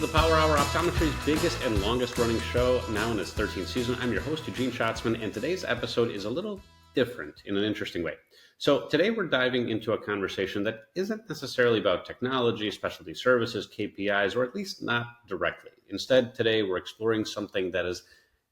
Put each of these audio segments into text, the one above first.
to the Power Hour, Optometry's biggest and longest running show, now in its 13th season. I'm your host, Eugene Schatzman, and today's episode is a little different in an interesting way. So today we're diving into a conversation that isn't necessarily about technology, specialty services, KPIs, or at least not directly. Instead, today we're exploring something that is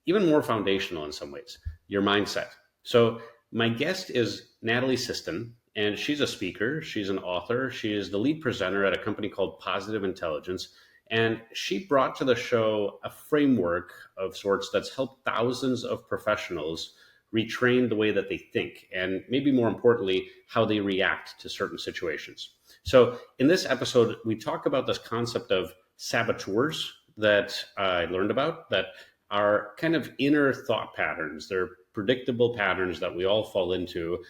even more foundational in some ways, your mindset. So my guest is Natalie Siston, and she's a speaker, she's an author, she is the lead presenter at a company called Positive Intelligence, and she brought to the show a framework of sorts that's helped thousands of professionals retrain the way that they think, and maybe more importantly, how they react to certain situations. So in this episode, we talk about this concept of saboteurs that I learned about that are kind of inner thought patterns. They're predictable patterns that we all fall into.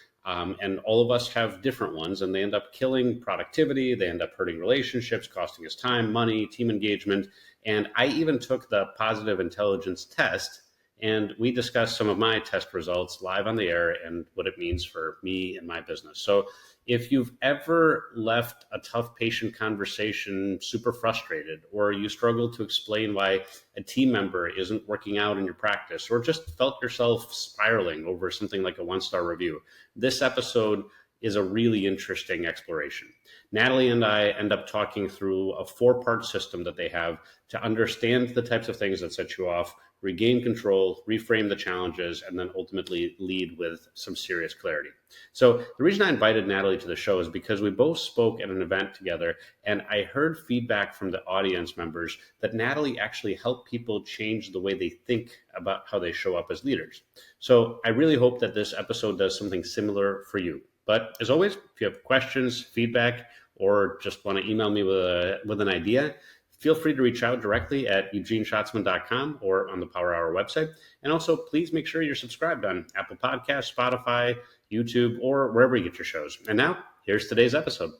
And all of us have different ones, and they end up killing productivity. They end up hurting relationships, costing us time, money, team engagement. And I even took the Positive Intelligence test, and we discussed some of my test results live on the air and what it means for me and my business. So if you've ever left a tough patient conversation super frustrated, or you struggle to explain why a team member isn't working out in your practice, or just felt yourself spiraling over something like a one-star review, this episode is a really interesting exploration. Natalie and I end up talking through a 4-part system that they have to understand the types of things that set you off, regain control, reframe the challenges, and then ultimately lead with some serious clarity. So the reason I invited Natalie to the show is because we both spoke at an event together, and I heard feedback from the audience members that Natalie actually helped people change the way they think about how they show up as leaders. So I really hope that this episode does something similar for you. But as always, if you have questions, feedback, or just want to email me with an idea, feel free to reach out directly at eugeneschatzman.com or on the Power Hour website. And also, please make sure you're subscribed on Apple Podcasts, Spotify, YouTube, or wherever you get your shows. And now, here's today's episode.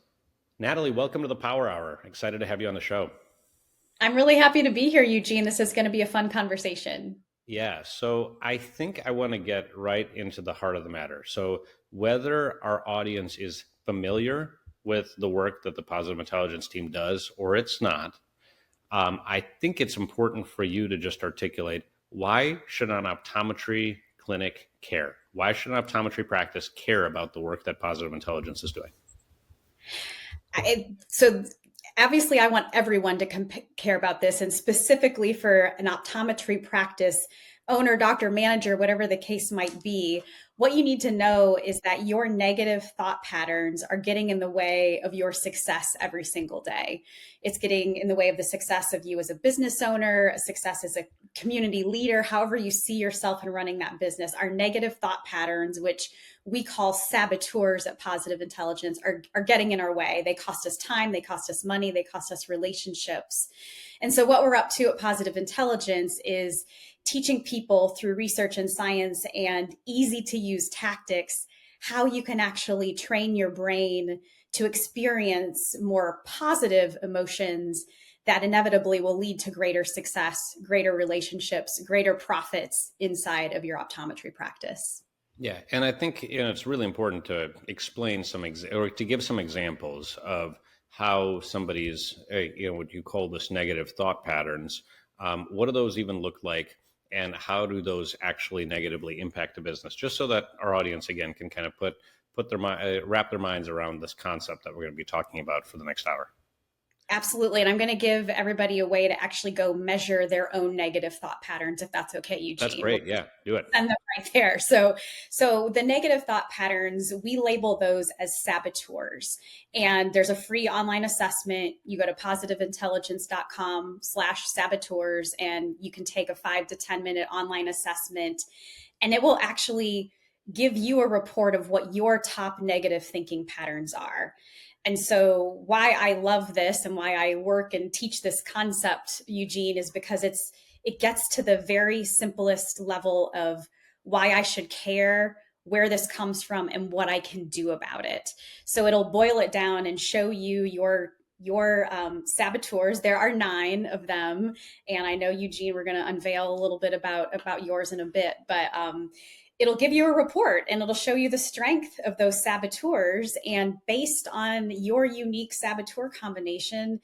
Natalie, welcome to the Power Hour. Excited to have you on the show. I'm really happy to be here, Eugene. This is going to be a fun conversation. Yeah, so I think I want to get right into the heart of the matter. So whether our audience is familiar with the work that the Positive Intelligence team does or it's not, I think it's important for you to just articulate, why should an optometry clinic care? Why should an optometry practice care about the work that Positive Intelligence is doing? So obviously, I want everyone to care about this, and specifically for an optometry practice owner, doctor, manager, whatever the case might be. What you need to know is that your negative thought patterns are getting in the way of your success every single day. It's getting in the way of the success of you as a business owner, a success as a community leader, however you see yourself in running that business. Our negative thought patterns, which we call saboteurs at Positive Intelligence, are getting in our way. They cost us time, they cost us money, they cost us relationships. And so what we're up to at Positive Intelligence is teaching people through research and science and easy to use tactics how you can actually train your brain to experience more positive emotions that inevitably will lead to greater success, greater relationships, greater profits inside of your optometry practice. Yeah, and I think it's really important to explain or to give some examples of how somebody's, what you call this negative thought patterns. What do those even look like? And how do those actually negatively impact the business? Just so that our audience, again, can kind of wrap their minds around this concept that we're going to be talking about for the next hour. Absolutely. And I'm going to give everybody a way to actually go measure their own negative thought patterns, if that's okay, Eugene. That's great. Yeah, do it. Send them right there. So the negative thought patterns, we label those as saboteurs. And there's a free online assessment. You go to positiveintelligence.com/saboteurs, and you can take a 5 to 10 minute online assessment. And it will actually give you a report of what your top negative thinking patterns are. And so why I love this and why I work and teach this concept, Eugene, is because it gets to the very simplest level of why I should care, where this comes from, and what I can do about it. So it'll boil it down and show you your saboteurs. There are 9 of them. And I know, Eugene, we're going to unveil a little bit about yours in a bit, but it'll give you a report and it'll show you the strength of those saboteurs. And based on your unique saboteur combination,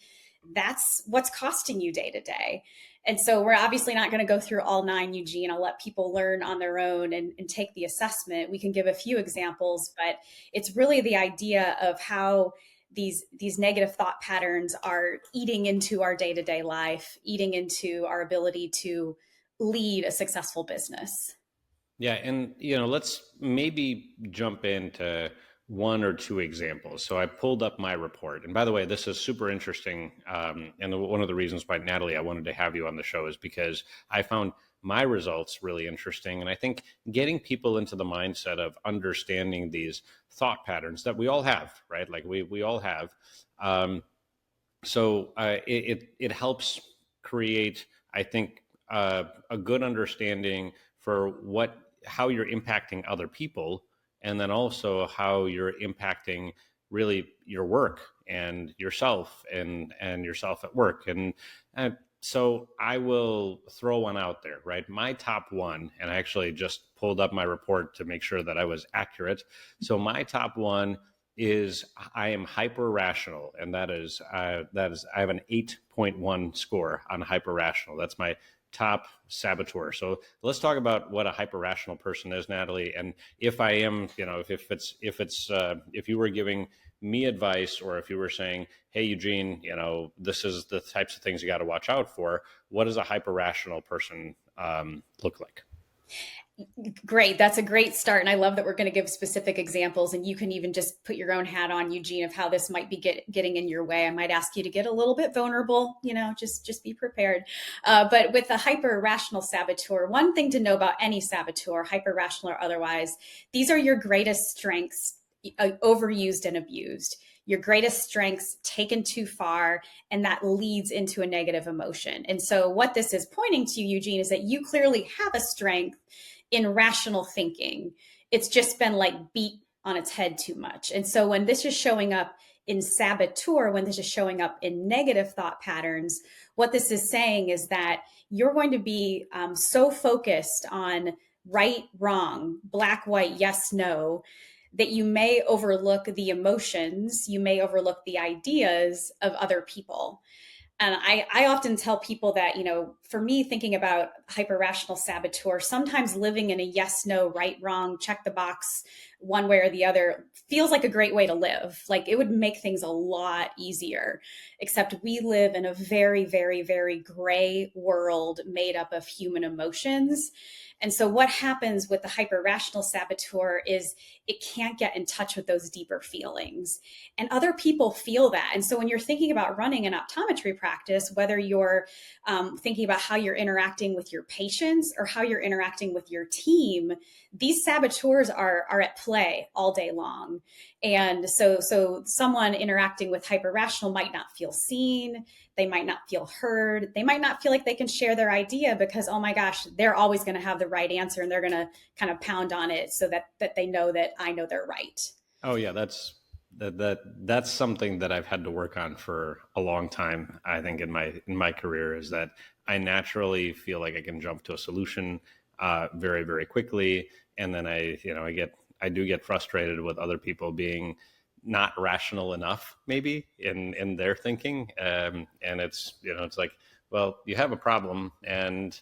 that's what's costing you day to day. And so we're obviously not going to go through all 9, Eugene. I'll let people learn on their own and take the assessment. We can give a few examples, but it's really the idea of how these negative thought patterns are eating into our day-to-day life, eating into our ability to lead a successful business. Yeah, and let's maybe jump into one or two examples. So I pulled up my report, and by the way, this is super interesting. And one of the reasons why, Natalie, I wanted to have you on the show is because I found my results really interesting, and I think getting people into the mindset of understanding these thought patterns that we all have, right? Like we all have. Um, it helps create, I think, a good understanding for how you're impacting other people, and then also how you're impacting really your work and yourself and yourself at work. And so I will throw one out there, right? My top one, and I actually just pulled up my report to make sure that I was accurate. So my top one is I am hyper rational, and that is I have an 8.1 score on hyper rational. That's my top saboteur. So let's talk about what a hyper rational person is, Natalie. And if I am, if you were giving me advice, or if you were saying, hey, Eugene, this is the types of things you got to watch out for, what does a hyper rational person look like? Great. That's a great start. And I love that we're going to give specific examples, and you can even just put your own hat on, Eugene, of how this might be getting in your way. I might ask you to get a little bit vulnerable, just be prepared. But with the hyper rational saboteur, one thing to know about any saboteur, hyper rational or otherwise, these are your greatest strengths, overused and abused. Your greatest strengths taken too far, and that leads into a negative emotion. And so what this is pointing to, Eugene, is that you clearly have a strength in rational thinking. It's just been like beat on its head too much. And so when this is showing up in saboteur, when this is showing up in negative thought patterns, what this is saying is that you're going to be so focused on right, wrong, black, white, yes, no, that you may overlook the emotions, you may overlook the ideas of other people. And I often tell people that, for me, thinking about hyper rational saboteur, sometimes living in a yes, no, right, wrong, check the box, one way or the other, feels like a great way to live. Like it would make things a lot easier, except we live in a very, very, very gray world made up of human emotions. And so what happens with the hyper rational saboteur is it can't get in touch with those deeper feelings. And other people feel that. And so when you're thinking about running an optometry practice, whether you're thinking about how you're interacting with your patients or how you're interacting with your team, these saboteurs are at play all day long. And so someone interacting with hyper rational might not feel seen. They might not feel heard. They might not feel like they can share their idea because, oh my gosh, they're always going to have the right answer, and they're going to kind of pound on it so that they know that I know they're right. Oh yeah, that's something that I've had to work on for a long time. I think in my career is that I naturally feel like I can jump to a solution very, very quickly, and then I do get frustrated with other people being not rational enough, maybe in their thinking, and it's like, well, you have a problem and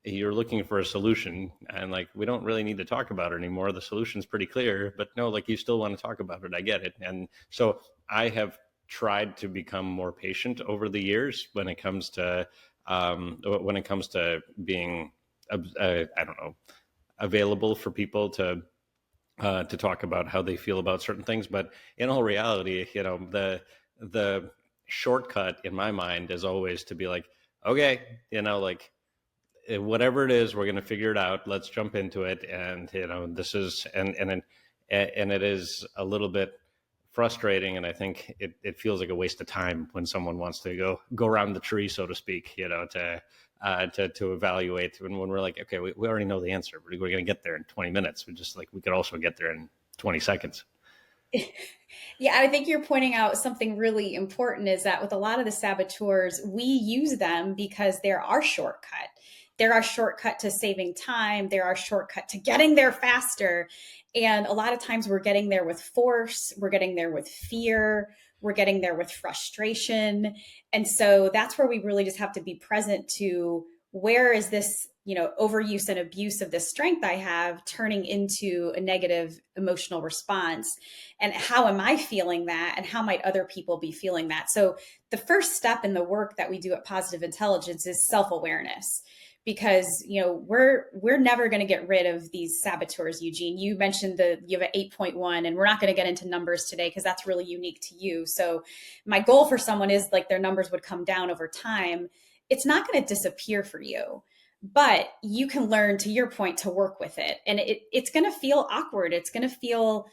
you're looking for a solution, and like we don't really need to talk about it anymore. The solution's pretty clear, but no, like you still want to talk about it. I get it. And so I have tried to become more patient over the years when it comes to being I don't know, available for people to talk about how they feel about certain things. But in all reality, the shortcut in my mind is always to be like, okay, like whatever it is, we're going to figure it out. Let's jump into it. And this is and it is a little bit frustrating, and I think it feels like a waste of time when someone wants to go around the tree, so to speak, to evaluate. When we're like, okay, we already know the answer. We're going to get there in 20 minutes. We could also get there in 20 seconds. Yeah, I think you're pointing out something really important is that with a lot of the saboteurs, we use them because they're our shortcut. They're our shortcut to saving time. They're our shortcut to getting there faster. And a lot of times we're getting there with force, we're getting there with fear, we're getting there with frustration. And so that's where we really just have to be present to where is this, overuse and abuse of this strength I have turning into a negative emotional response? And how am I feeling that? And how might other people be feeling that? So the first step in the work that we do at Positive Intelligence is self-awareness, because we're never going to get rid of these saboteurs. Eugene, you mentioned you have an 8.1, and we're not going to get into numbers today because that's really unique to you. So my goal for someone is like their numbers would come down over time. It's not going to disappear for you, but you can learn, to your point, to work with it. And it's going to feel awkward. It's going to feel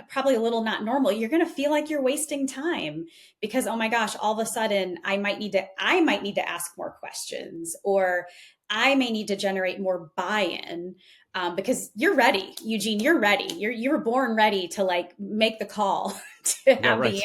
probably a little not normal. You're going to feel like you're wasting time because, oh my gosh, all of a sudden I might need to ask more questions, or I may need to generate more buy-in, because you're ready, Eugene, you're ready. You were born ready to like make the call to have the answer.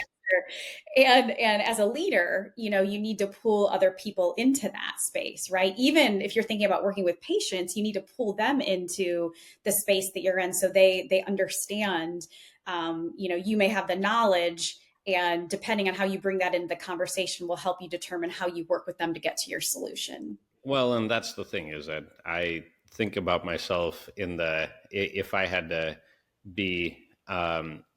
And as a leader, you need to pull other people into that space, right? Even if you're thinking about working with patients, you need to pull them into the space that you're in so they understand. You may have the knowledge, and depending on how you bring that into the conversation will help you determine how you work with them to get to your solution. Well, and that's the thing, is that I think about myself if I had to be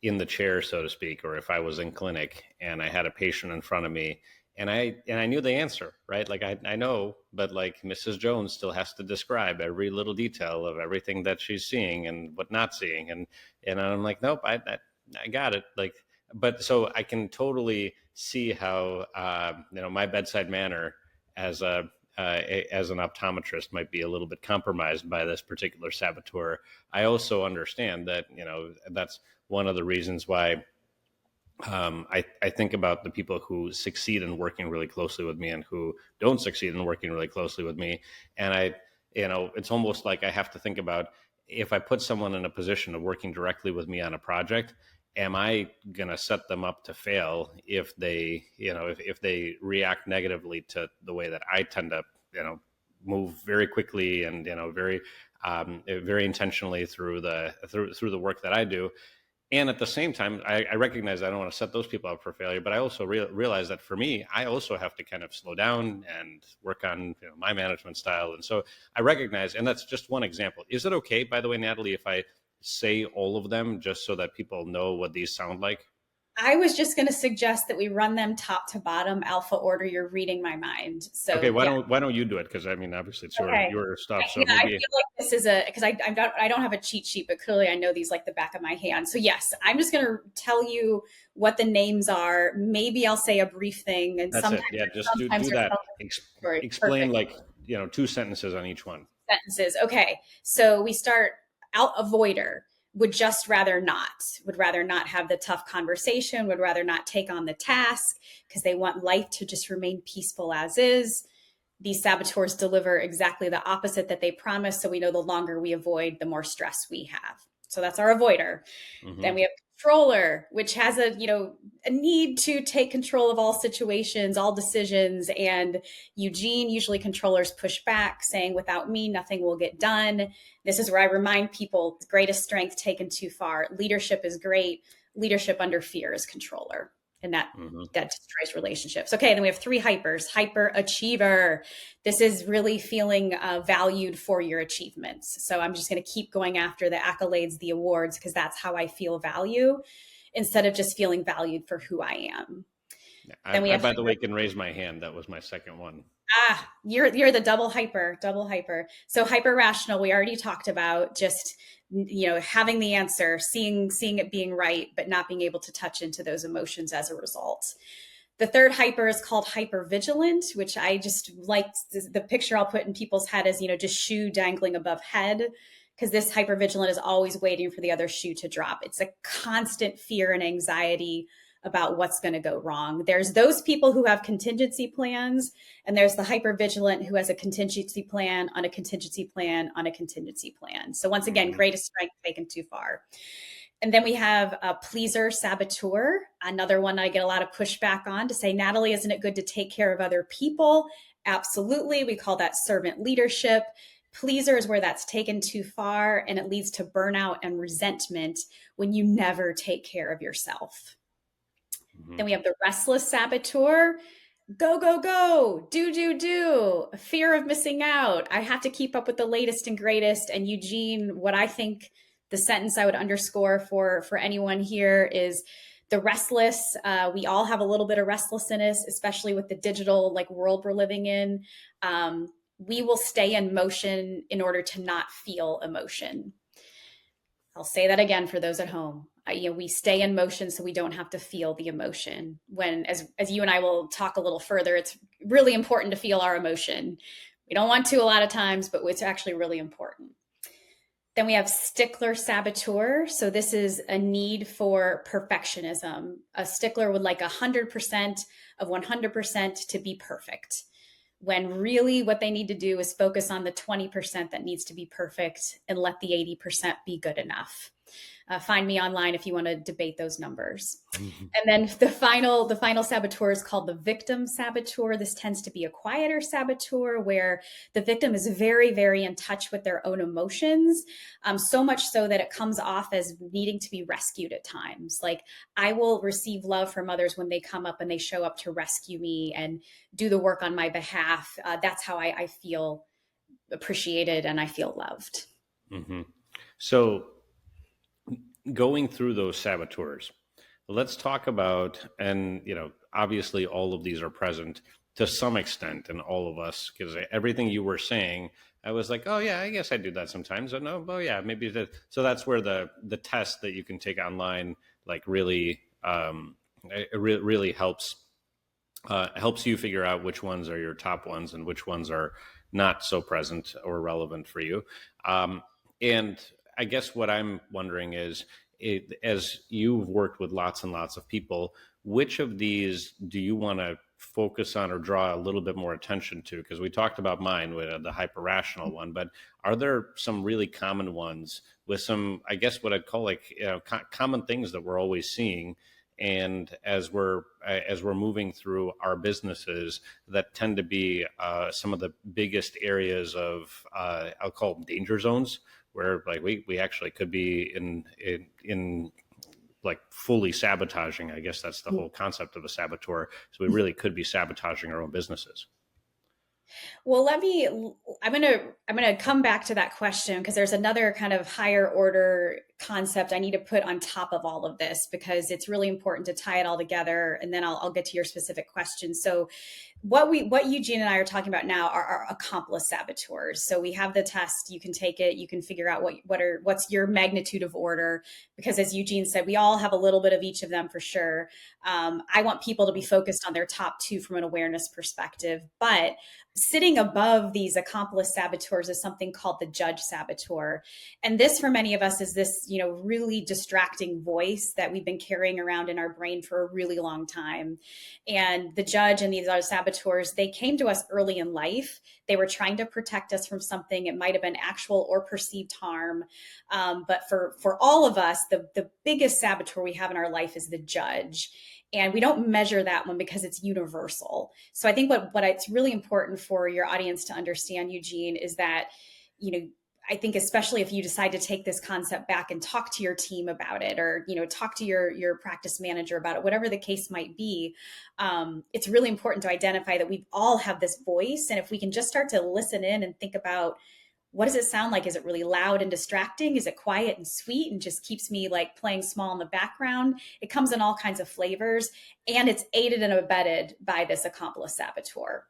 in the chair, so to speak, or if I was in clinic and I had a patient in front of me and I knew the answer, right? Like I know, but like Mrs. Jones still has to describe every little detail of everything that she's seeing and what not seeing. And I'm like, nope, I got it. Like, but so I can totally see how, my bedside manner as as an optometrist might be a little bit compromised by this particular saboteur. I also understand that, that's one of the reasons why I think about the people who succeed in working really closely with me and who don't succeed in working really closely with me. And it's almost like I have to think about, if I put someone in a position of working directly with me on a project, am I going to set them up to fail if they, if they react negatively to the way that I tend to, move very quickly and, very intentionally through the work that I do. And at the same time, I recognize I don't want to set those people up for failure, but I also realize that for me, I also have to kind of slow down and work on my management style. And so I recognize, and that's just one example. Is it okay, by the way, Natalie, if I say all of them just so that people know what these sound like? I was just going to suggest that we run them top to bottom, alpha order. You're reading my mind. So Okay, yeah. why don't you do it? Because I mean, obviously it's Okay. your stuff. So Yeah, I maybe. feel like this is because I don't have a cheat sheet, but clearly I know these like the back of my hand. So yes, I'm just going to tell you what the names are. Maybe I'll say a brief thing, and That's it. Yeah, just do that. Explain Perfect. like 2 sentences on each one. Sentences. Okay, so we start out. Avoider would rather not have the tough conversation, would rather not take on the task because they want life to just remain peaceful as is. These saboteurs deliver exactly the opposite that they promise. So we know the longer we avoid, the more stress we have. So that's our avoider. Mm-hmm. Then we have controller, which has a need to take control of all situations, all decisions. And Eugene, usually controllers push back, saying, without me, nothing will get done. This is where I remind people, the greatest strength taken too far. Leadership is great. Leadership under fear is controller. And that destroys relationships. Okay, then we have 3 hypers. Hyper achiever. This is really feeling valued for your achievements. So I'm just going to keep going after the accolades, the awards, because that's how I feel value, instead of just feeling valued for who I am. Then we have, by the way, can raise my hand. That was my second one. You're the double hyper. So hyper rational, we already talked about, just having the answer, seeing it being right, but not being able to touch into those emotions as a result. The third hyper is called hyper vigilant, which I just like the picture I'll put in people's head is, just shoe dangling above head, because this hyper vigilant is always waiting for the other shoe to drop. It's a constant fear and anxiety about what's going to go wrong. There's those people who have contingency plans, and there's the hypervigilant who has a contingency plan on a contingency plan on a contingency plan. So once again, greatest strength taken too far. And then we have a pleaser saboteur, another one I get a lot of pushback on, to say, Natalie, isn't it good to take care of other people? Absolutely. We call that servant leadership. Pleaser is where that's taken too far, and it leads to burnout and resentment when you never take care of yourself. Mm-hmm. Then we have the restless saboteur. Go, go, go, do, fear of missing out. I have to keep up with the latest and greatest. And Eugene, what I think the sentence I would underscore for anyone here is the restless. We all have a little bit of restlessness, especially with the digital like world we're living in. We will stay in motion in order to not feel emotion. I'll say that again for those at home. We stay in motion so we don't have to feel the emotion. When, as you and I will talk a little further, it's really important to feel our emotion. We don't want to a lot of times, but it's actually really important. Then we have stickler saboteur. So this is a need for perfectionism. A stickler would like 100% of 100% to be perfect, when really what they need to do is focus on the 20% that needs to be perfect and let the 80% be good enough. Find me online if you want to debate those numbers. Mm-hmm. And then the final saboteur is called the victim saboteur. This tends to be a quieter saboteur where the victim is very, very in touch with their own emotions, so much so that it comes off as needing to be rescued at times. Like, I will receive love from others when they come up and they show up to rescue me and do the work on my behalf. That's how I feel appreciated and I feel loved. Mm-hmm. So going through those saboteurs, let's talk about, and obviously all of these are present to some extent in all of us, because everything you were saying, I was like, oh yeah, I guess I do that sometimes. Oh no, oh yeah, maybe that. So that's where the test that you can take online, like really, it really helps you figure out which ones are your top ones and which ones are not so present or relevant for you. And I guess what I'm wondering is, as you've worked with lots and lots of people, which of these do you want to focus on or draw a little bit more attention to? Because we talked about mine with the hyper-rational one, but are there some really common ones with some, I guess what I'd call like common things that we're always seeing? And as we're moving through our businesses, that tend to be some of the biggest areas of I'll call them danger zones, where like we actually could be in like fully sabotaging. I guess that's the whole concept of a saboteur. So we really could be sabotaging our own businesses. Well, I'm gonna come back to that question because there's another kind of higher order concept I need to put on top of all of this, because it's really important to tie it all together, and then I'll get to your specific question. So what Eugene and I are talking about now are accomplice saboteurs. So we have the test, you can take it, you can figure out what's your magnitude of order, because as Eugene said, we all have a little bit of each of them for sure. I want people to be focused on their top two from an awareness perspective, but sitting above these accomplice saboteurs is something called the judge saboteur. And this, for many of us, is this, really distracting voice that we've been carrying around in our brain for a really long time. And the judge and these other saboteurs, they came to us early in life. They were trying to protect us from something. It might have been actual or perceived harm. But for all of us, the biggest saboteur we have in our life is the judge. And we don't measure that one because it's universal. So I think what it's really important for your audience to understand, Eugene, is that, I think especially if you decide to take this concept back and talk to your team about it, or, talk to your practice manager about it, whatever the case might be, it's really important to identify that we all have this voice. And if we can just start to listen in and think about, what does it sound like? Is it really loud and distracting? Is it quiet and sweet and just keeps me like playing small in the background? It comes in all kinds of flavors, and it's aided and abetted by this accomplice saboteur.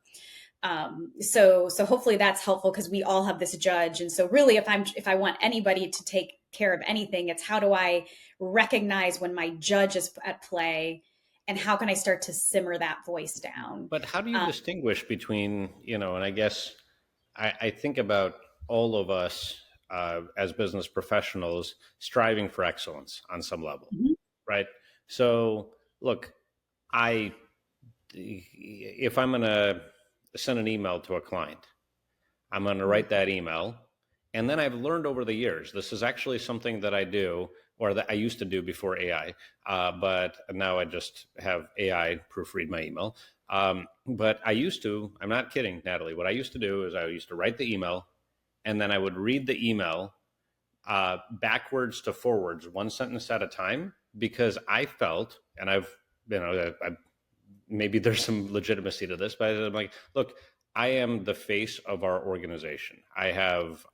So hopefully that's helpful, because we all have this judge. And so really, if I want anybody to take care of anything, it's how do I recognize when my judge is at play, and how can I start to simmer that voice down? But how do you distinguish between, and I guess I think about all of us as business professionals striving for excellence on some level, right? So look, if I'm going to send an email to a client, I'm going to write that email. And then I've learned over the years, this is actually something that I do, or that I used to do before AI, but now I just have AI proofread my email. But I'm not kidding, Natalie. What I used to do is I used to write the email, and then I would read the email backwards to forwards, one sentence at a time, because I felt, and maybe there's some legitimacy to this, but I'm like, look, I am the face of our organization. I have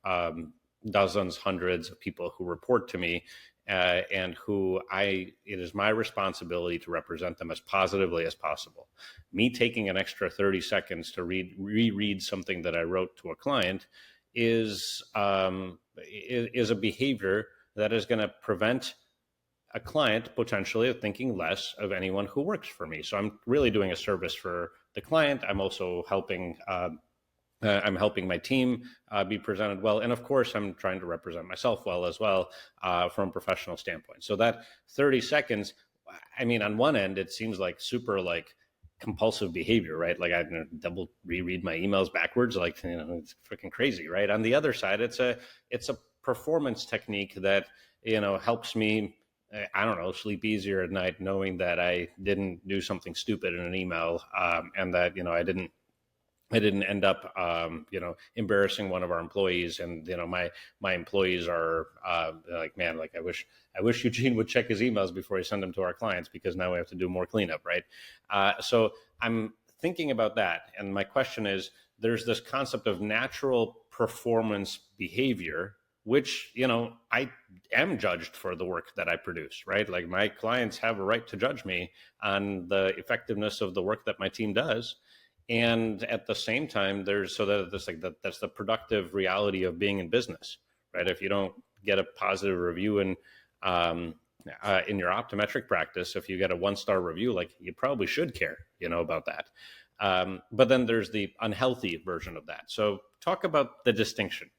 dozens, hundreds of people who report to me, and it is my responsibility to represent them as positively as possible. Me taking an extra 30 seconds to reread something that I wrote to a client is a behavior that is going to prevent a client potentially of thinking less of anyone who works for me. So I'm really doing a service for the client. I'm also helping. I'm helping my team be presented well, and of course, I'm trying to represent myself well as well from a professional standpoint. So that 30 seconds, I mean, on one end, it seems like super like compulsive behavior, right? Like I double reread my emails backwards, like it's freaking crazy, right? On the other side, it's a performance technique that helps me. I don't know, sleep easier at night, knowing that I didn't do something stupid in an email, and that I didn't end up, embarrassing one of our employees. And my employees are like, man, like I wish Eugene would check his emails before he sent them to our clients, because now we have to do more cleanup, right? So I'm thinking about that, and my question is: there's this concept of natural performance behavior, which I am judged for the work that I produce, right? Like my clients have a right to judge me on the effectiveness of the work that my team does. And at the same time, that's the productive reality of being in business, right? If you don't get a positive review in your optometric practice, if you get a 1-star review, like you probably should care, about that. But then there's the unhealthy version of that. So talk about the distinction.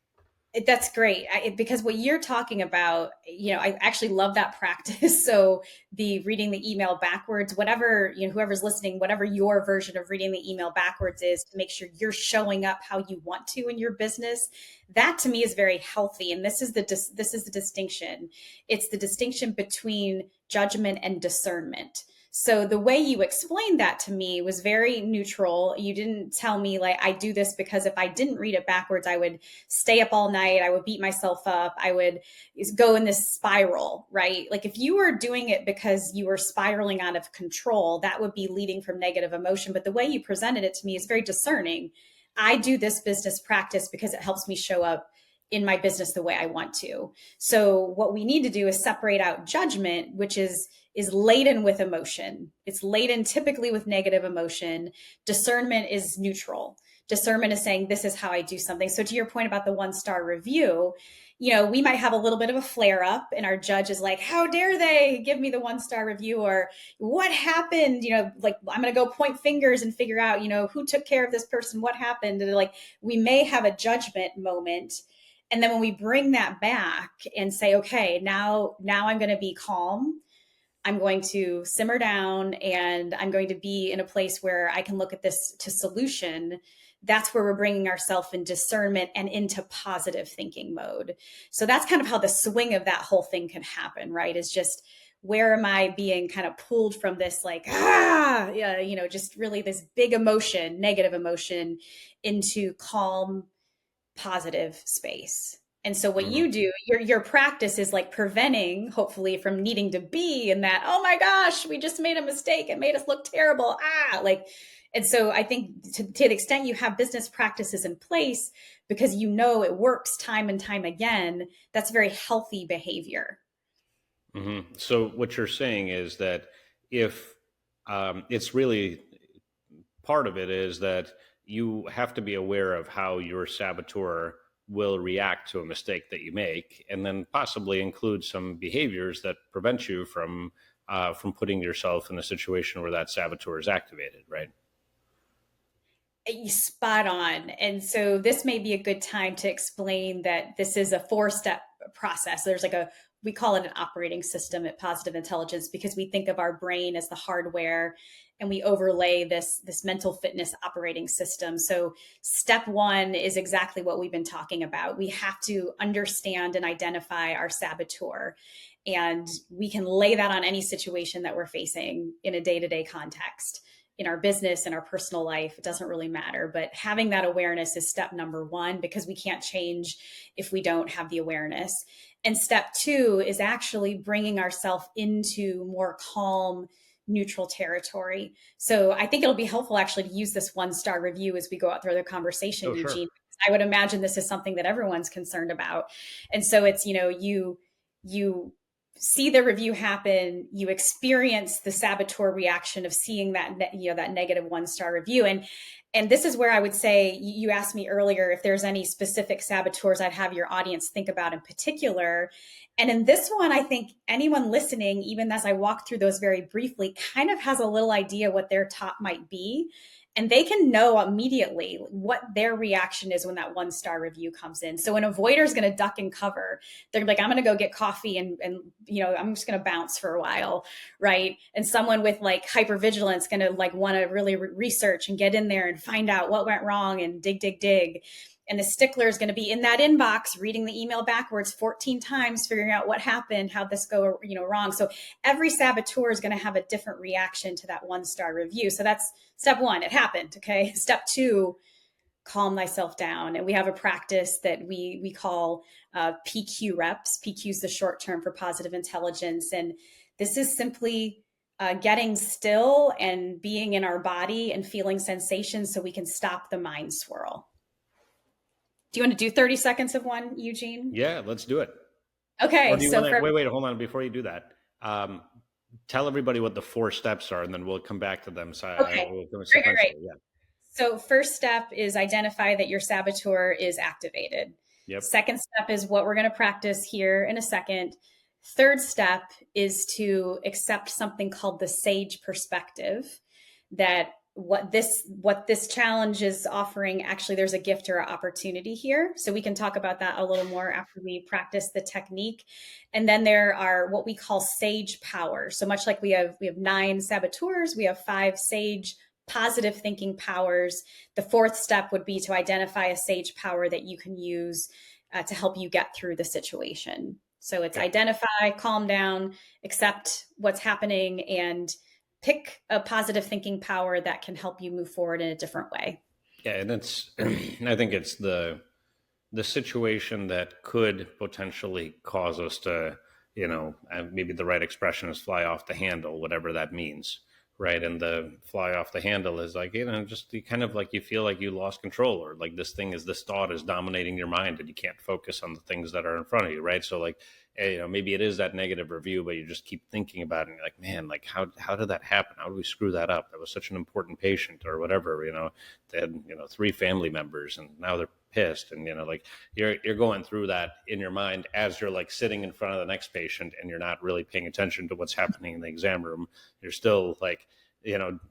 That's great, because what you're talking about, I actually love that practice. So the reading the email backwards, whatever, whoever's listening, whatever your version of reading the email backwards is, to make sure you're showing up how you want to in your business, that to me is very healthy. And this is the distinction. It's the distinction between judgment and discernment. So the way you explained that to me was very neutral. You didn't tell me like, I do this because if I didn't read it backwards, I would stay up all night. I would beat myself up. I would go in this spiral, right? Like if you were doing it because you were spiraling out of control, that would be leading from negative emotion. But the way you presented it to me is very discerning. I do this business practice because it helps me show up in my business the way I want to. So what we need to do is separate out judgment, which is laden with emotion. It's laden typically with negative emotion. Discernment is neutral. Discernment is saying, this is how I do something. So to your point about the 1-star review, we might have a little bit of a flare up and our judge is like, how dare they give me the 1-star review, or what happened? Like I'm going to go point fingers and figure out, who took care of this person, what happened. And like, we may have a judgment moment. And then when we bring that back and say, okay, now I'm going to be calm. I'm going to simmer down and I'm going to be in a place where I can look at this to solution. That's where we're bringing ourselves in discernment and into positive thinking mode. So that's kind of how the swing of that whole thing can happen, right? Is just, where am I being kind of pulled from this, like, just really this big emotion, negative emotion, into calm, positive space. And so what you do, your practice is like preventing, hopefully, from needing to be in that, oh my gosh, we just made a mistake. It made us look terrible. And so I think to the extent you have business practices in place because it works time and time again, that's very healthy behavior. Mm-hmm. So what you're saying is that if it's really, part of it is that you have to be aware of how your saboteur will react to a mistake that you make, and then possibly include some behaviors that prevent you from putting yourself in a situation where that saboteur is activated, right? Spot on. And so this may be a good time to explain that this is a 4-step process. There's we call it an operating system at Positive Intelligence, because we think of our brain as the hardware and we overlay this mental fitness operating system. So step 1 is exactly what we've been talking about. We have to understand and identify our saboteur, and we can lay that on any situation that we're facing in a day-to-day context. in our business and our personal life. It doesn't really matter. But having that awareness is step number one, because we can't change if we don't have the awareness. And step two is actually bringing ourselves into more calm, neutral territory. So I think it'll be helpful actually to use this 1-star review as we go out through the conversation, Oh, sure. Eugene. I would imagine this is something that everyone's concerned about. And so it's, you see the review happen, you experience the saboteur reaction of seeing that, that negative 1-star review. And this is where I would say, you asked me earlier if there's any specific saboteurs I'd have your audience think about in particular. And in this one, I think anyone listening, even as I walk through those very briefly, kind of has a little idea what their top might be. And they can know immediately what their reaction is when that 1-star review comes in. So an avoider is going to duck and cover. They're like, I'm going to go get coffee and I'm just going to bounce for a while, right? And someone with like hypervigilance going to like want to really research and get in there and find out what went wrong and dig. And the stickler is going to be in that inbox, reading the email backwards 14 times, figuring out what happened, how'd this go, wrong. So every saboteur is going to have a different reaction to that 1-star review. So that's step one. It happened. Okay. Step two, calm thyself down. And we have a practice that we call PQ reps. PQ is the short term for positive intelligence. And this is simply getting still and being in our body and feeling sensations so we can stop the mind swirl. Do you want to do 30 seconds of one, Eugene? Yeah, let's do it. Okay. Wait, hold on. Before you do that, tell everybody what the 4 steps are, and then we'll come back to them. Okay. Great. Yeah. So first step is identify that your saboteur is activated. Yep. Second step is what we're going to practice here in a second. Third step is to accept something called the sage perspective, that what this challenge is offering, actually there's a gift or an opportunity here. So we can talk about that a little more after we practice the technique. And then there are what we call sage powers. So much like we have 9 saboteurs, we have 5 sage positive thinking powers. The fourth step would be to identify a sage power that you can use to help you get through the situation. So it's identify, calm down, accept what's happening, and pick a positive thinking power that can help you move forward in a different way. Yeah, and I think it's the situation that could potentially cause us to, maybe the right expression is fly off the handle, whatever that means, right? And the fly off the handle is like, just kind of like you feel like you lost control, or like this thought is dominating your mind and you can't focus on the things that are in front of you, right? So like, maybe it is that negative review, but you just keep thinking about it and you're like, man, like how did that happen? How did we screw that up? That was such an important patient, or whatever, they had, 3 family members and now they're pissed. And, like you're going through that in your mind as you're like sitting in front of the next patient, and you're not really paying attention to what's happening in the exam room. You're still like,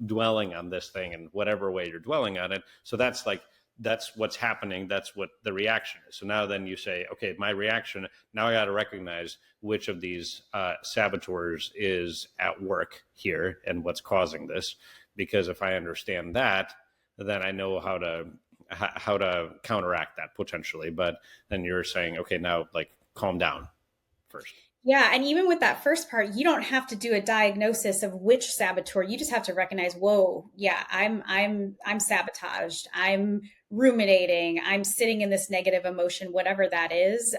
dwelling on this thing in whatever way you're dwelling on it. So that's what's happening. That's what the reaction is. So now then you say, okay, my reaction, now I got to recognize which of these saboteurs is at work here and what's causing this. Because if I understand that, then I know how to counteract that potentially. But then you're saying, okay, now like calm down first. Yeah. And even with that first part, you don't have to do a diagnosis of which saboteur. You just have to recognize, whoa, yeah, I'm sabotaged. I'm ruminating. I'm sitting in this negative emotion, whatever that is.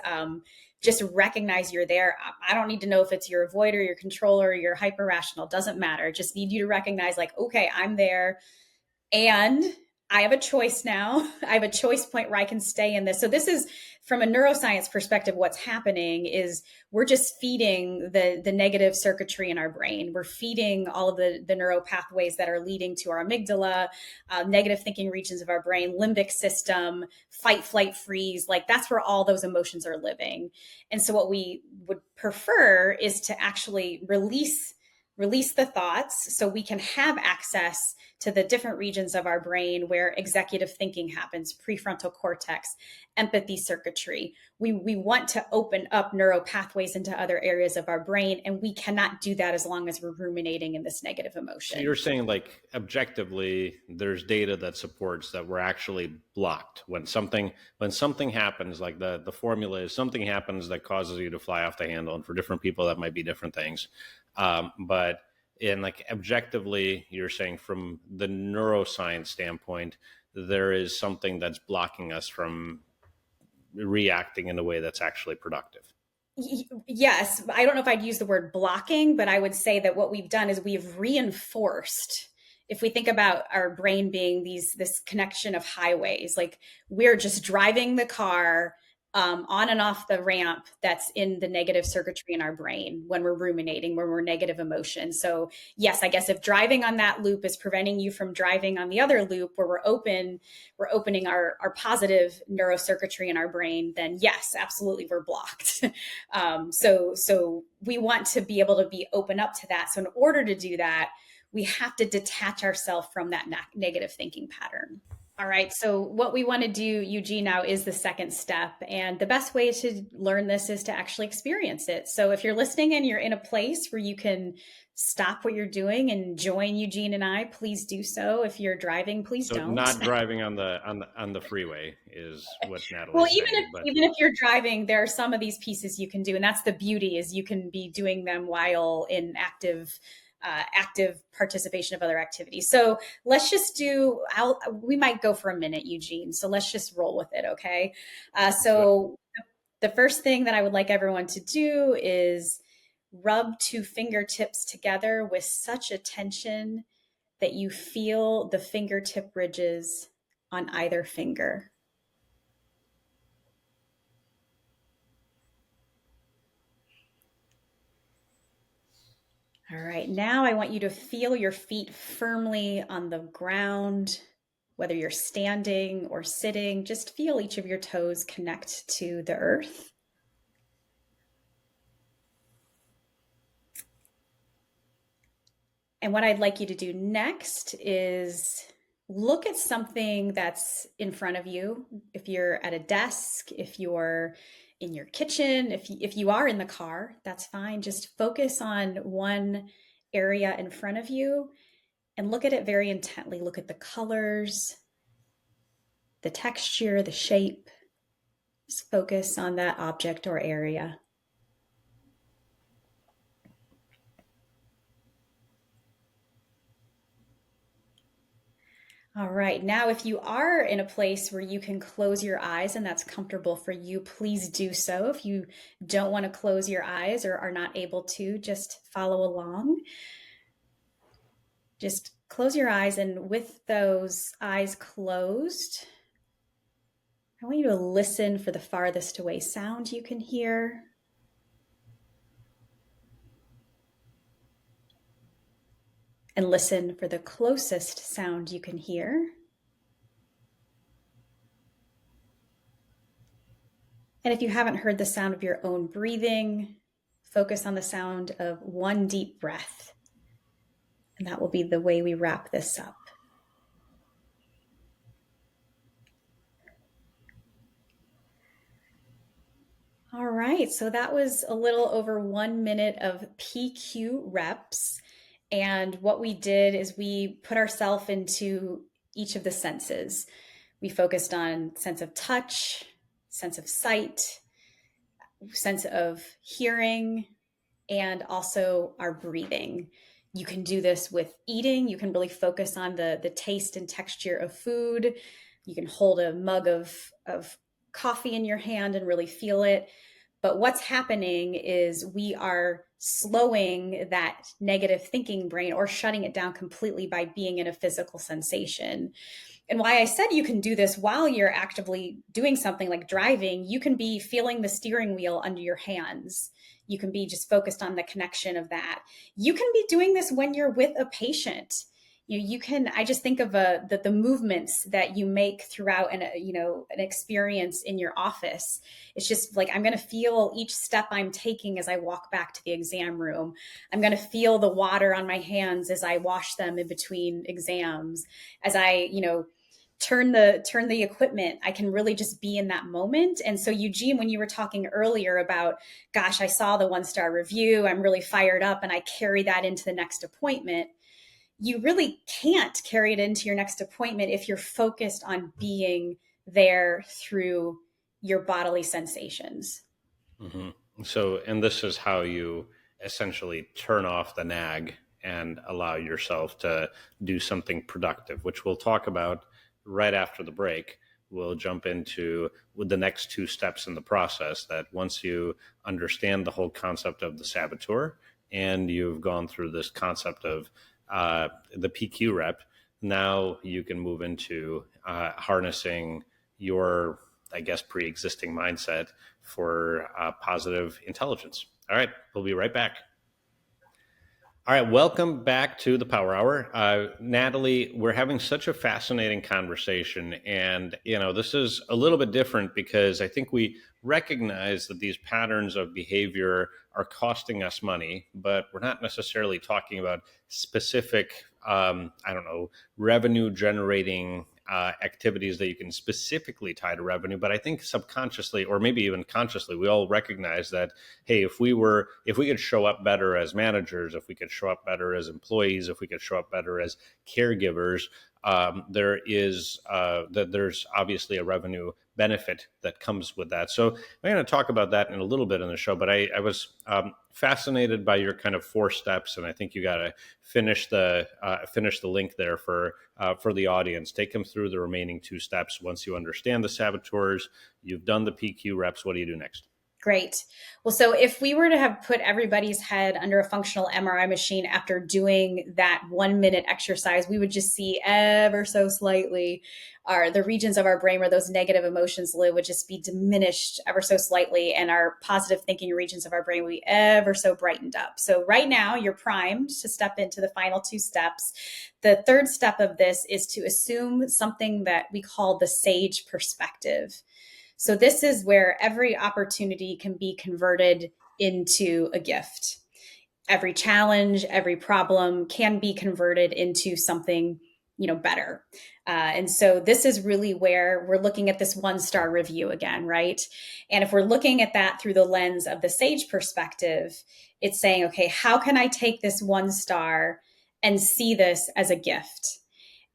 Just recognize you're there. I don't need to know if it's your avoider, your controller, your hyper rational, doesn't matter. Just need you to recognize like, okay, I'm there. And I have a choice now. I have a choice point where I can stay in this. So this is from a neuroscience perspective, what's happening is we're just feeding the negative circuitry in our brain. We're feeding all of the neural pathways that are leading to our amygdala, negative thinking regions of our brain, limbic system, fight, flight, freeze. Like that's where all those emotions are living. And so what we would prefer is to actually release the thoughts so we can have access to the different regions of our brain where executive thinking happens, prefrontal cortex, empathy circuitry. We want to open up neural pathways into other areas of our brain, and we cannot do that as long as we're ruminating in this negative emotion. So you're saying like objectively, there's data that supports that we're actually blocked when something happens, like the formula is something happens that causes you to fly off the handle, and for different people that might be different things. But And like objectively, you're saying from the neuroscience standpoint, there is something that's blocking us from reacting in a way that's actually productive. Yes, I don't know if I'd use the word blocking, but I would say that what we've done is we've reinforced. If we think about our brain being this connection of highways, like we're just driving the car on and off the ramp that's in the negative circuitry in our brain when we're ruminating, when we're negative emotion. So yes, I guess if driving on that loop is preventing you from driving on the other loop where we're opening our positive neurocircuitry in our brain, then yes, absolutely, we're blocked. So we want to be able to be open up to that. So in order to do that, we have to detach ourselves from that negative thinking pattern. All right. So what we want to do, Eugene, now is the second step. And the best way to learn this is to actually experience it. So if you're listening and you're in a place where you can stop what you're doing and join Eugene and I, please do so. If you're driving, please don't. Not driving on the freeway is what Natalie's well, saying. Even if you're driving, there are some of these pieces you can do. And that's the beauty, is you can be doing them while in active participation of other activities. So let's just we might go for a minute, Eugene. So let's just roll with it. Okay. So the first thing that I would like everyone to do is rub two fingertips together with such attention that you feel the fingertip ridges on either finger. All right, now I want you to feel your feet firmly on the ground, whether you're standing or sitting. Just feel each of your toes connect to the earth. And what I'd like you to do next is look at something that's in front of you. If you're at a desk, if you're in your kitchen, if you are in the car, that's fine. Just focus on one area in front of you and look at it very intently. Look at the colors, the texture, the shape. Just focus on that object or area. All right. Now, if you are in a place where you can close your eyes and that's comfortable for you, please do so. If you don't want to close your eyes or are not able to, just follow along. Just close your eyes, and with those eyes closed, I want you to listen for the farthest away sound you can hear. And listen for the closest sound you can hear. And if you haven't heard the sound of your own breathing, focus on the sound of one deep breath. And that will be the way we wrap this up. All right, so that was a little over 1 minute of PQ reps. And what we did is we put ourselves into each of the senses. We focused on sense of touch, sense of sight, sense of hearing, and also our breathing. You can do this with eating. You can really focus on the taste and texture of food. You can hold a mug of coffee in your hand and really feel it. But what's happening is we are slowing that negative thinking brain or shutting it down completely by being in a physical sensation. And why I said you can do this while you're actively doing something like driving, you can be feeling the steering wheel under your hands. You can be just focused on the connection of that. You can be doing this when you're with a patient. You can, I just think of the movements that you make throughout an experience in your office. It's just like, I'm going to feel each step I'm taking as I walk back to the exam room. I'm going to feel the water on my hands as I wash them in between exams. As I, turn the equipment, I can really just be in that moment. And so Eugene, when you were talking earlier about, gosh, I saw the 1-star review, I'm really fired up and I carry that into the next appointment. You really can't carry it into your next appointment if you're focused on being there through your bodily sensations. Mm-hmm. So, and this is how you essentially turn off the nag and allow yourself to do something productive, which we'll talk about right after the break. We'll jump into with the next two steps in the process, that once you understand the whole concept of the saboteur and you've gone through this concept of the PQ rep, now you can move into harnessing your, I guess, pre-existing mindset for positive intelligence. All right, we'll be right back. All right, welcome back to the Power Hour. Natalie, we're having such a fascinating conversation. And, this is a little bit different because I think we recognize that these patterns of behavior are costing us money, but we're not necessarily talking about specific, revenue generating activities that you can specifically tie to revenue. But I think subconsciously, or maybe even consciously, we all recognize that, hey, if we could show up better as managers, if we could show up better as employees, if we could show up better as caregivers, there's obviously a revenue benefit that comes with that. So I'm going to talk about that in a little bit in the show, but I was fascinated by your kind of 4 steps, and I think you got to finish the link there for the audience. Take them through the remaining 2 steps. Once you understand the saboteurs, you've done the PQ reps. What do you do next? Great. Well, so if we were to have put everybody's head under a functional MRI machine after doing that 1-minute exercise, we would just see ever so slightly the regions of our brain where those negative emotions live would just be diminished ever so slightly. And our positive thinking regions of our brain would be ever so brightened up. So right now you're primed to step into the final 2 steps. The 3rd step of this is to assume something that we call the sage perspective. So this is where every opportunity can be converted into a gift. Every challenge, every problem can be converted into something, better. And so this is really where we're looking at this 1-star review again, right? And if we're looking at that through the lens of the sage perspective, it's saying, okay, how can I take this 1 star and see this as a gift?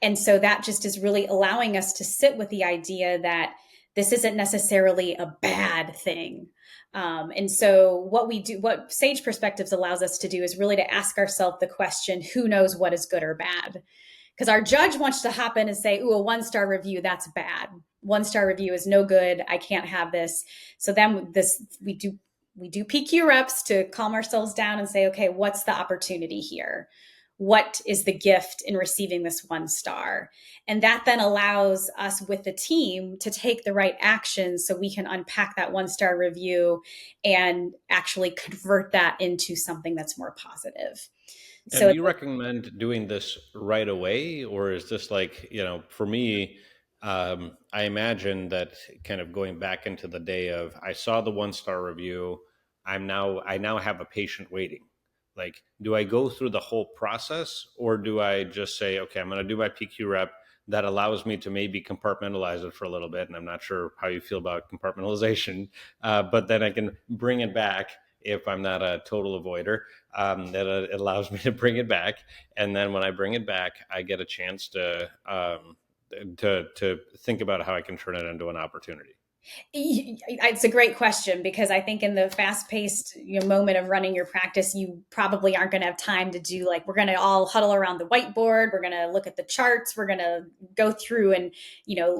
And so that just is really allowing us to sit with the idea that this isn't necessarily a bad thing. And so what Sage Perspectives allows us to do is really to ask ourselves the question, who knows what is good or bad? Because our judge wants to hop in and say, ooh, a 1-star review, that's bad. 1-star review is no good. I can't have this. So then we do PQ reps to calm ourselves down and say, okay, what's the opportunity here? What is the gift in receiving this 1 star? And that then allows us with the team to take the right actions so we can unpack that 1-star review and actually convert that into something that's more positive. And do you recommend doing this right away? Or is this like, for me, I imagine that kind of going back into the day of, I saw the 1-star review, I now have a patient waiting. Like, do I go through the whole process, or do I just say, okay, I'm going to do my PQ rep that allows me to maybe compartmentalize it for a little bit? And I'm not sure how you feel about compartmentalization, but then I can bring it back if I'm not a total avoider. It allows me to bring it back. And then when I bring it back, I get a chance to think about how I can turn it into an opportunity. It's a great question, because I think in the fast-paced moment of running your practice, you probably aren't going to have time to do we're going to all huddle around the whiteboard. We're going to look at the charts. We're going to go through and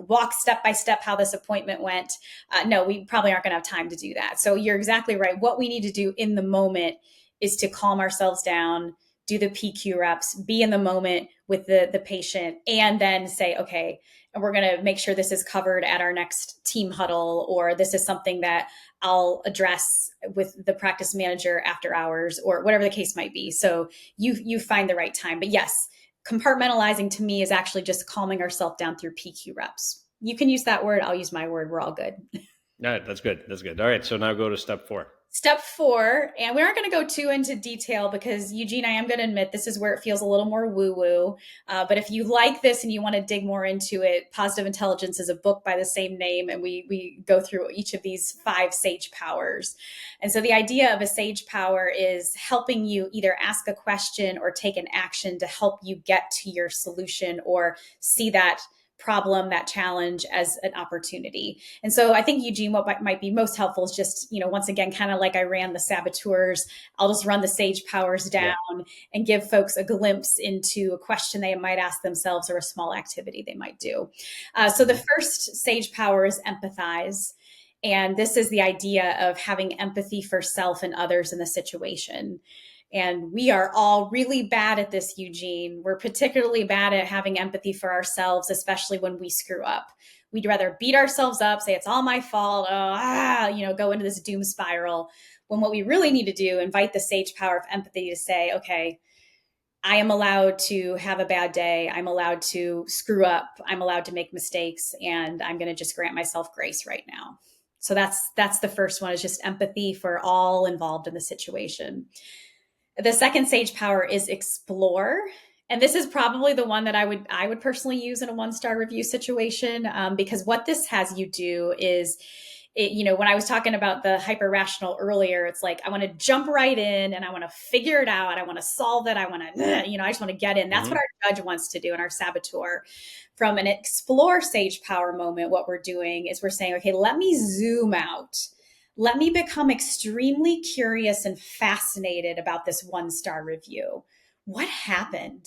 walk step by step how this appointment went. No, we probably aren't going to have time to do that. So you're exactly right. What we need to do in the moment is to calm ourselves down, do the PQ reps, be in the moment with the patient, and then say, okay, and we're going to make sure this is covered at our next team huddle, or this is something that I'll address with the practice manager after hours, or whatever the case might be. So you find the right time. But yes, compartmentalizing to me is actually just calming ourselves down through PQ reps. You can use that word. I'll use my word. We're all good. All right. That's good. That's good. All right. So now go to step 4. Step 4, and we aren't going to go too into detail because, Eugene, I am going to admit this is where it feels a little more woo-woo. But if you like this and you want to dig more into it, Positive Intelligence is a book by the same name, and we go through each of these 5 sage powers. And so the idea of a sage power is helping you either ask a question or take an action to help you get to your solution or see that problem, that challenge as an opportunity. And so I think, Eugene, what might be most helpful is just, once again, kind of like I ran the Saboteurs, I'll just run the Sage Powers down and give folks a glimpse into a question they might ask themselves or a small activity they might do. So the first Sage Power is empathize. And this is the idea of having empathy for self and others in the situation. And we are all really bad at this, Eugene. We're particularly bad at having empathy for ourselves, especially when we screw up. We'd rather beat ourselves up, say it's all my fault, go into this doom spiral. When what we really need to do, invite the Sage Power of empathy to say, okay, I am allowed to have a bad day. I'm allowed to screw up. I'm allowed to make mistakes, and I'm going to just grant myself grace right now. So that's the first one, is just empathy for all involved in the situation. The second Sage Power is explore. And this is probably the one that I would personally use in a 1-star review situation, because what this has you do is, when I was talking about the hyper rational earlier, it's like, I want to jump right in and I want to figure it out. I want to solve it. I want to, I just want to get in. That's what our judge wants to do in our saboteur. From an explore Sage Power moment, what we're doing is we're saying, okay, let me zoom out. Let me become extremely curious and fascinated about this 1-star review. What happened?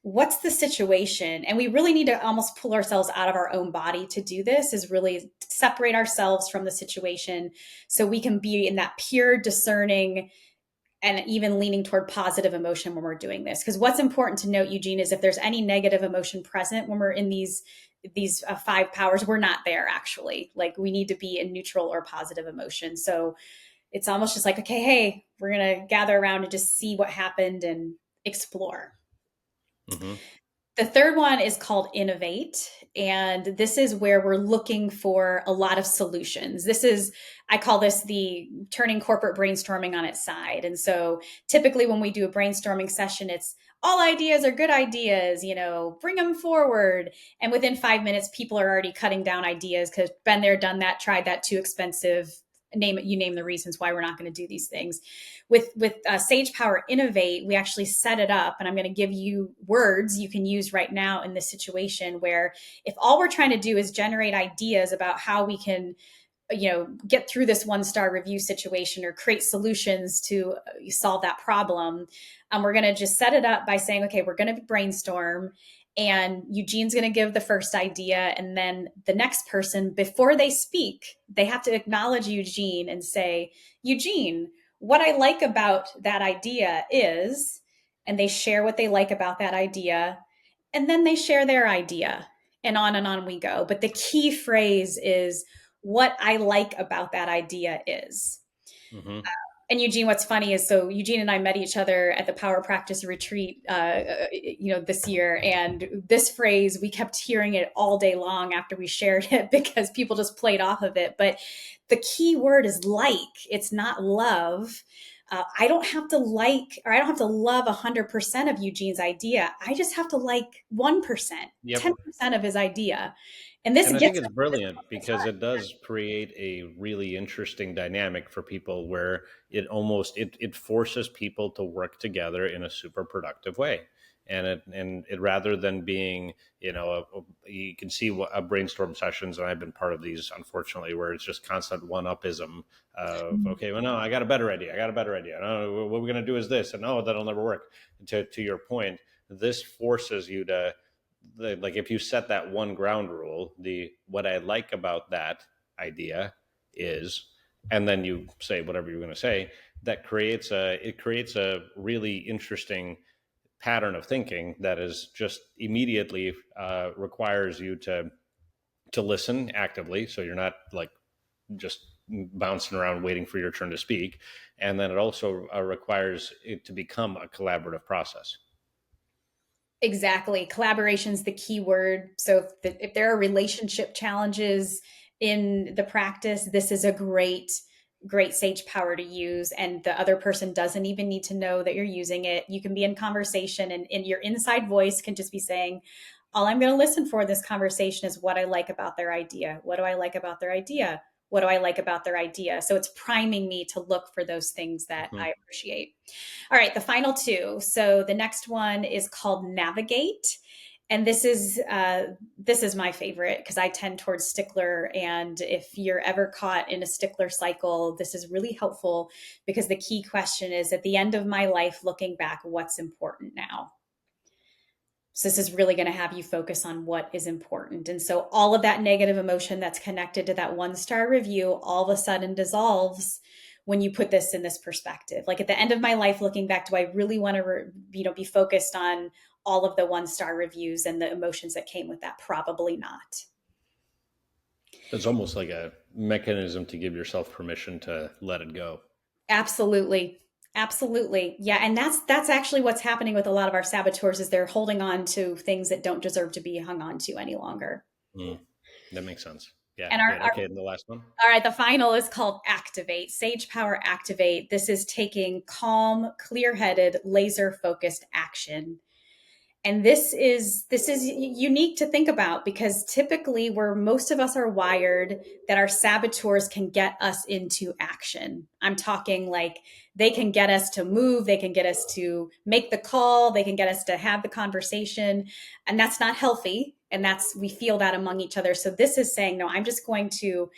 What's the situation? And we really need to almost pull ourselves out of our own body to do this, is really separate ourselves from the situation so we can be in that pure discerning and even leaning toward positive emotion when we're doing this. Because what's important to note, Eugene, is if there's any negative emotion present when we're in these 5 powers, we're not there actually. Like, we need to be in neutral or positive emotion. So it's almost just like, okay, hey, we're going to gather around and just see what happened and explore. Mm-hmm. The third one is called innovate. And this is where we're looking for a lot of solutions. I call this the turning corporate brainstorming on its side. And so typically when we do a brainstorming session, it's all ideas are good ideas, bring them forward. And within 5 minutes, people are already cutting down ideas because been there, done that, tried that, too expensive. You name the reasons why we're not going to do these things. With Sage Power Innovate, we actually set it up, and I'm going to give you words you can use right now in this situation, where if all we're trying to do is generate ideas about how we can, get through this 1-star review situation or create solutions to solve that problem, we're going to just set it up by saying, okay, we're going to brainstorm. And Eugene's going to give the first idea. And then the next person, before they speak, they have to acknowledge Eugene and say, Eugene, what I like about that idea is, and they share what they like about that idea. And then they share their idea, and on we go. But the key phrase is, what I like about that idea is. Mm-hmm. And Eugene, what's funny is, so Eugene and I met each other at the Power Practice Retreat, this year. And this phrase, we kept hearing it all day long after we shared it because people just played off of it. But the key word is like. It's not love. I don't have to like, or I don't have to love 100% of Eugene's idea. I just have to like 1%, 10% of his idea. And I think it's brilliant because it does create a really interesting dynamic for people where it forces people to work together in a super productive way. And it rather than being, you can see a brainstorm sessions, and I've been part of these, unfortunately, where it's just constant one-upism of, okay, well, no, I got a better idea. No, what we're going to do is this, and no, that'll never work. To your point, this forces you to, like, if you set that one ground rule, what I like about that idea is, and then you say whatever you're going to say, that creates a really interesting pattern of thinking that is just immediately requires you to listen actively, so you're not like just bouncing around waiting for your turn to speak, and then it also requires it to become a collaborative process. Exactly. Collaboration is the key word. So if there are relationship challenges in the practice, this is a great Sage Power to use. And the other person doesn't even need to know that you're using it. You can be in conversation, and your inside voice can just be saying, all I'm going to listen for in this conversation is what I like about their idea. What do I like about their idea? What do I like about their idea? So it's priming me to look for those things that I appreciate. All right, the final two. So the next one is called navigate. And this is my favorite because I tend towards stickler. And if you're ever caught in a stickler cycle, this is really helpful because the key question is, at the end of my life, looking back, what's important now? So this is really going to have you focus on what is important. And so all of that negative emotion that's connected to that 1-star review all of a sudden dissolves when you put this in this perspective. Like, at the end of my life, looking back, do I really want to, be focused on all of the 1-star reviews and the emotions that came with that? Probably not. It's almost like a mechanism to give yourself permission to let it go. Absolutely. Absolutely. Yeah. And that's actually what's happening with a lot of our saboteurs, is they're holding on to things that don't deserve to be hung on to any longer. That makes sense. Yeah. And okay. And the last one. All right. The final is called Activate. Sage Power Activate. This is taking calm, clear-headed, laser-focused action. And this is unique to think about, because typically where most of us are wired, that our saboteurs can get us into action. I'm talking like they can get us to move, they can get us to make the call, they can get us to have the conversation, and that's not healthy. And we feel that among each other. So this is saying, no, I'm just going to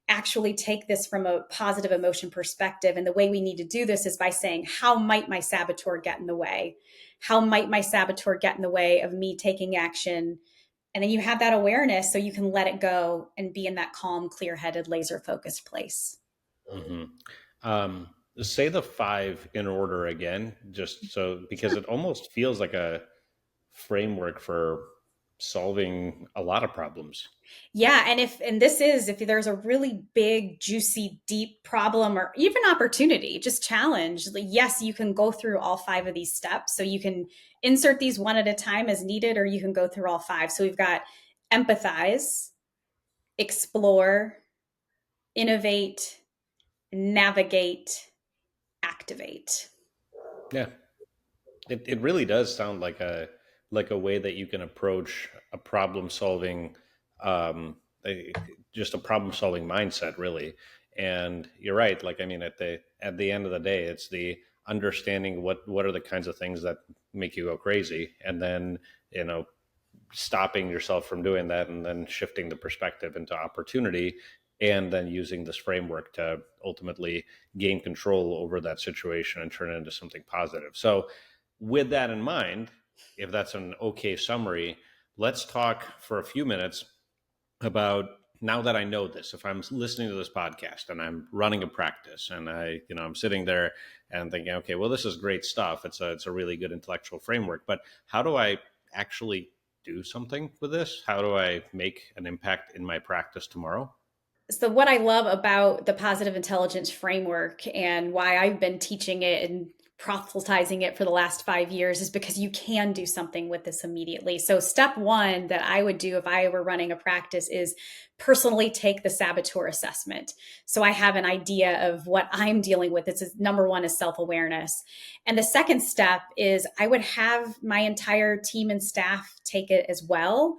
actually take this from a positive emotion perspective. And the way we need to do this is by saying, how might my saboteur get in the way? How might my saboteur get in the way of me taking action? And then you have that awareness so you can let it go and be in that calm, clear-headed, laser-focused place. Say the 5 in order again, just so, because it almost feels like a framework for solving a lot of problems. Yeah. And if there's a really big, juicy, deep problem or even opportunity, just challenge, yes, you can go through all 5 of these steps. So you can insert these one at a time as needed, or you can go through all 5. So we've got empathize, explore, innovate, navigate, activate. Yeah. It really does sound like a way that you can approach a problem solving, just a problem solving mindset, really. And you're right. Like, I mean, at the end of the day, it's the understanding what are the kinds of things that make you go crazy, and then, stopping yourself from doing that, and then shifting the perspective into opportunity, and then using this framework to ultimately gain control over that situation and turn it into something positive. So with that in mind, if that's an okay summary, let's talk for a few minutes about, now that I know this, if I'm listening to this podcast and I'm running a practice, and I'm sitting there and thinking, okay, well, this is great stuff. It's a really good intellectual framework, but how do I actually do something with this? How do I make an impact in my practice tomorrow? So what I love about the positive intelligence framework, and why I've been teaching it and proselytizing it for the last 5 years, is because you can do something with this immediately. So step 1 that I would do if I were running a practice is personally take the saboteur assessment. So I have an idea of what I'm dealing with. It's number 1 is self-awareness. And the second step is I would have my entire team and staff take it as well.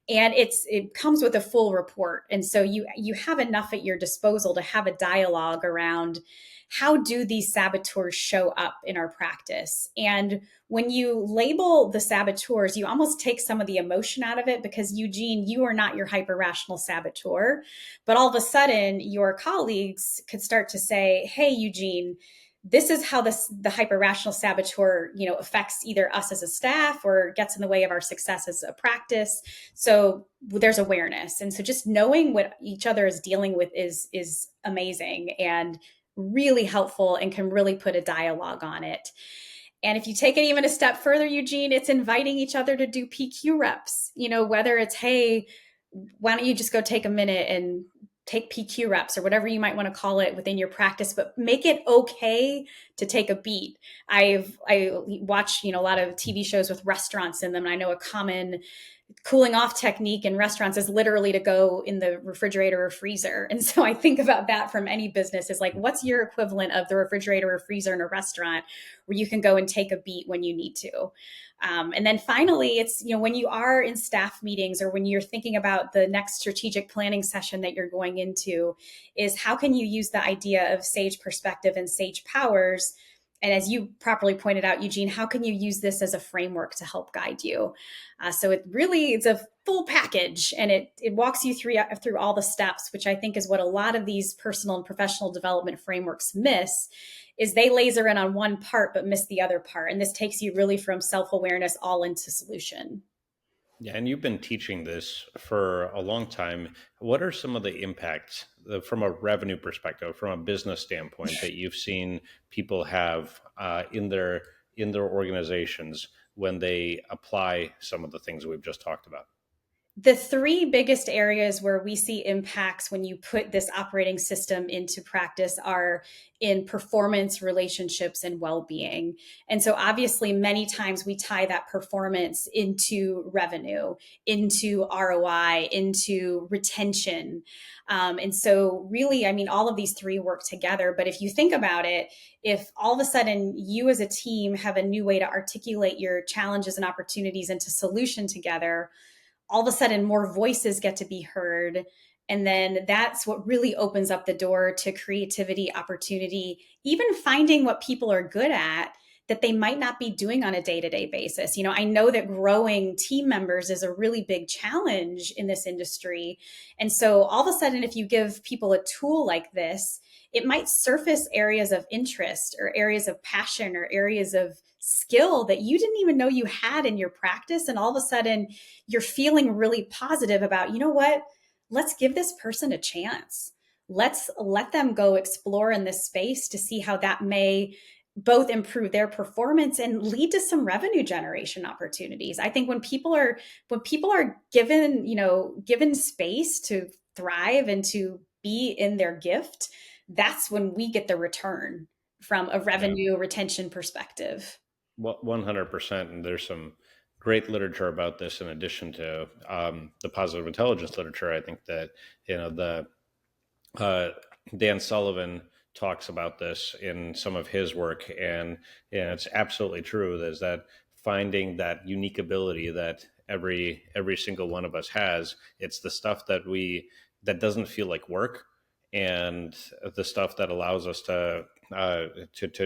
And it comes with a full report. And so you have enough at your disposal to have a dialogue around, how do these saboteurs show up in our practice? And when you label the saboteurs, you almost take some of the emotion out of it, because Eugene, you are not your hyper-rational saboteur. But all of a sudden, your colleagues could start to say, hey, Eugene, this is how the hyper-rational saboteur, affects either us as a staff or gets in the way of our success as a practice. So there's awareness. And so just knowing what each other is dealing with is amazing and really helpful, and can really put a dialogue on it. And if you take it even a step further, Eugene, it's inviting each other to do PQ reps, whether it's, hey, why don't you just go take a minute and take PQ reps, or whatever you might want to call it within your practice, but make it okay to take a beat. I watch, a lot of TV shows with restaurants in them. And I know a common cooling off technique in restaurants is literally to go in the refrigerator or freezer. And so I think about that from any business, is like, what's your equivalent of the refrigerator or freezer in a restaurant where you can go and take a beat when you need to? And then finally, it's, when you are in staff meetings, or when you're thinking about the next strategic planning session that you're going into, is how can you use the idea of SAGE perspective and SAGE powers And as you properly pointed out, Eugene, how can you use this as a framework to help guide you? So it's a full package, and it walks you through all the steps, which I think is what a lot of these personal and professional development frameworks miss, is they laser in on one part but miss the other part. And this takes you really from self-awareness all into solution. Yeah, and you've been teaching this for a long time. What are some of the impacts from a revenue perspective, from a business standpoint, that you've seen people have in their organizations when they apply some of the things we've just talked about? The three biggest areas where we see impacts when you put this operating system into practice are in performance, relationships, and well-being. And so obviously many times we tie that performance into revenue, into ROI, into retention. And so really, I mean, all of these three work together. But if you think about it, if all of a sudden you as a team have a new way to articulate your challenges and opportunities into solution together, all of a sudden more voices get to be heard. And then that's what really opens up the door to creativity, opportunity, even finding what people are good at that they might not be doing on a day-to-day basis. You know, I know that growing team members is a really big challenge in this industry. And so all of a sudden, if you give people a tool like this, it might surface areas of interest or areas of passion or areas of skill that you didn't even know you had in your practice. And all of a sudden you're feeling really positive about, you know what, let's give this person a chance. Let's let them go explore in this space to see how that may both improve their performance and lead to some revenue generation opportunities. I think when people are given, given space to thrive and to be in their gift, that's when we get the return from a revenue retention perspective. Well, 100%. And there's some great literature about this in addition to the positive intelligence literature. I think that, the Dan Sullivan talks about this in some of his work. And it's absolutely true. There's that finding that unique ability that every single one of us has. It's the stuff that doesn't feel like work, and the stuff that allows us to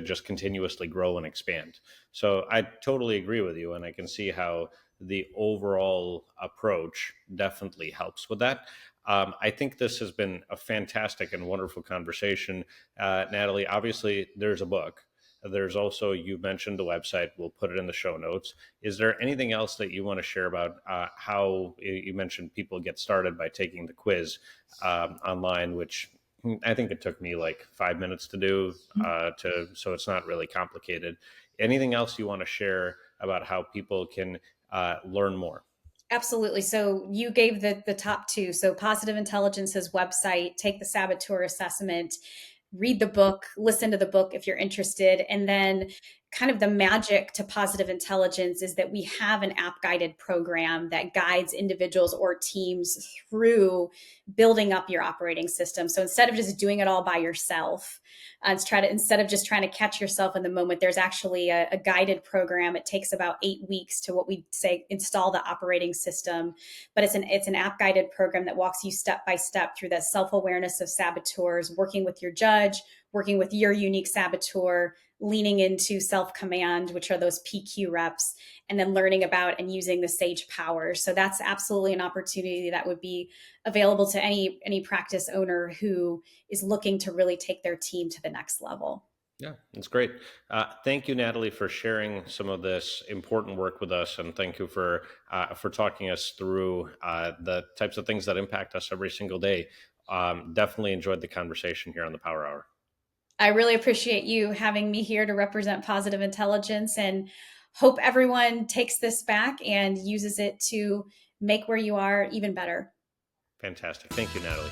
just continuously grow and expand. So I totally agree with you, and I can see how the overall approach definitely helps with that. I think this has been a fantastic and wonderful conversation, Natalie. Obviously, there's a book. There's also, you mentioned the website. We'll put it in the show notes. Is there anything else that you want to share about how you mentioned people get started by taking the quiz online, which I think it took me like 5 minutes to do, so it's not really complicated. Anything else you want to share about how people can learn more? Absolutely. So you gave the top two. So Positive Intelligence's website, take the Saboteur assessment, read the book, listen to the book if you're interested. And then kind of the magic to Positive Intelligence is that we have an app guided program that guides individuals or teams through building up your operating system. So instead of just doing it all by yourself, instead of just trying to catch yourself in the moment, there's actually a guided program. It takes about 8 weeks to what we say install the operating system, but it's an app guided program that walks you step by step through that self-awareness of saboteurs, working with your judge, working with your unique saboteur, leaning into self-command, which are those PQ reps, and then learning about and using the SAGE powers. So that's absolutely an opportunity that would be available to any practice owner who is looking to really take their team to the next level. Yeah, that's great. Thank you, Natalie, for sharing some of this important work with us, and thank you for talking us through the types of things that impact us every single day. Definitely enjoyed the conversation here on the Power Hour. I really appreciate you having me here to represent Positive Intelligence, and hope everyone takes this back and uses it to make where you are even better. Fantastic. Thank you, Natalie.